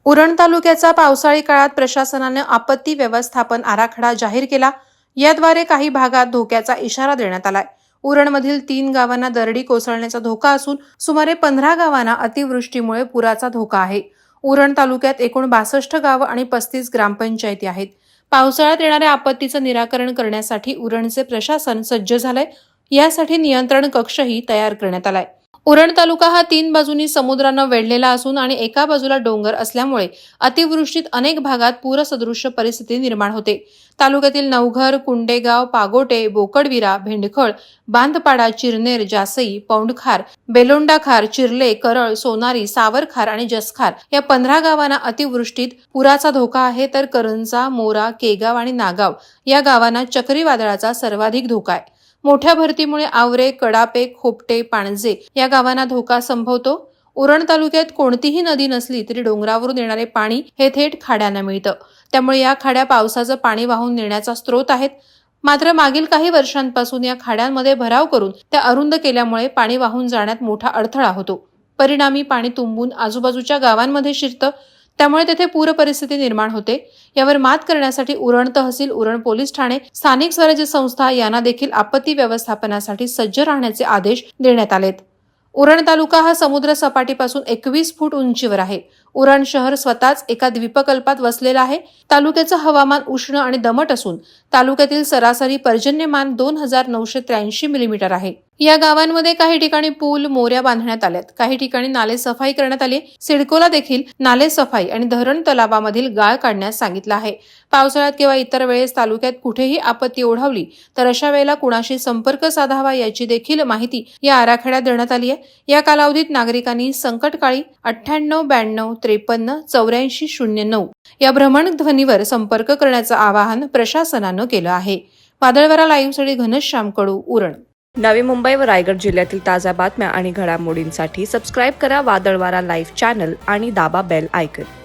उरण तालुक्याचा पावसाळी काळात प्रशासनाने आपत्ती व्यवस्थापन आराखडा जाहीर केला। याद्वारे काही भागात धोक्याचा इशारा देण्यात आलाय। उरणमधील 3 गावांना दरडी कोसळण्याचा धोका असून सुमारे 15 गावांना अतिवृष्टीमुळे पुराचा धोका आहे। उरण तालुक्यात एकूण 62 गावं आणि 35 ग्रामपंचायती आहेत। पावसाळ्यात येणाऱ्या आपत्तीचं निराकरण करण्यासाठी उरणचे प्रशासन सज्ज झालंय। यासाठी नियंत्रण कक्षही तयार करण्यात आलाय। उरण तालुका हा 3 बाजूंनी समुद्रानं वेढलेला असून आणि एका बाजूला डोंगर असल्यामुळे अतिवृष्टीत अनेक भागात पूरसदृश्य परिस्थिती निर्माण होते। तालुक्यातील नवघर, कुंडेगाव, पागोटे, बोकडविरा, भेंडखळ, बांधपाडा, चिरनेर, जासई, पौंडखार, बेलोंडाखार, चिरले, करळ, सोनारी, सावरखार आणि जसखार या 15 गावांना अतिवृष्टीत पुराचा धोका आहे, तर करंजा, मोरा, केगाव आणि नागाव या गावांना चक्रीवादळाचा सर्वाधिक धोका आहे। मोठ्या भरतीमुळे आवरे, कडापे, खोपटे, पाणजे या गावांना धोका संभवतो। उरण तालुक्यात कोणतीही नदी नसली तरी डोंगरावरून येणारे पाणी हे थेट खाड्यांना मिळतं, त्यामुळे या खाड्या पावसाचं पाणी वाहून नेण्याचा स्रोत आहेत। मात्र मागील काही वर्षांपासून या खाड्यांमध्ये भराव करून त्या अरुंद केल्यामुळे पाणी वाहून जाण्यात मोठा अडथळा होतो। परिणामी पाणी तुंबून आजूबाजूच्या गावांमध्ये शिरतं, त्यामुळे तेथे पूर परिस्थिती निर्माण होते। यावर मात करण्यासाठी उरण तहसील, उरण पोलीस ठाणे, स्थानिक स्वराज्य संस्था यांना देखील आपत्ती व्यवस्थापनासाठी सज्ज राहण्याचे आदेश देण्यात आलेत। उरण तालुका हा समुद्र सपाटीपासून 21 फूट उंचीवर आहे। उरण शहर स्वतःच एका द्वीपकल्पात वसलेलं आहे। तालुक्याचं हवामान उष्ण आणि दमट असून तालुक्यातील सरासरी पर्जन्यमान 2983 मिलीमीटर आहे। या गावांमध्ये काही ठिकाणी पूल, मोऱ्या बांधण्यात आल्यात, काही ठिकाणी नाले सफाई करण्यात आली। सिडकोला देखील नाले सफाई आणि धरण तलावामधील गाळ काढण्यास सांगितलं आहे। पावसाळ्यात किंवा इतर वेळेस तालुक्यात कुठेही आपत्ती ओढवली तर अशा वेळेला कुणाशी संपर्क साधावा याची देखील माहिती या आराखड्यात देण्यात आली आहे। या कालावधीत नागरिकांनी संकटकाळी 98 92 53 84 09 या भ्रमणध्वनीवर संपर्क करण्याचं आवाहन प्रशासनानं केलं आहे। वादळवारा लाईव्हसाठी घनश्याम कडू, उरण। नवी मुंबई व रायगड जिल्ह्यातील ताज्या बातम्या आणि घडामोडींसाठी सबस्क्राईब करा वादळवारा लाईव्ह चॅनल आणि दाबा बेल आयकॉन।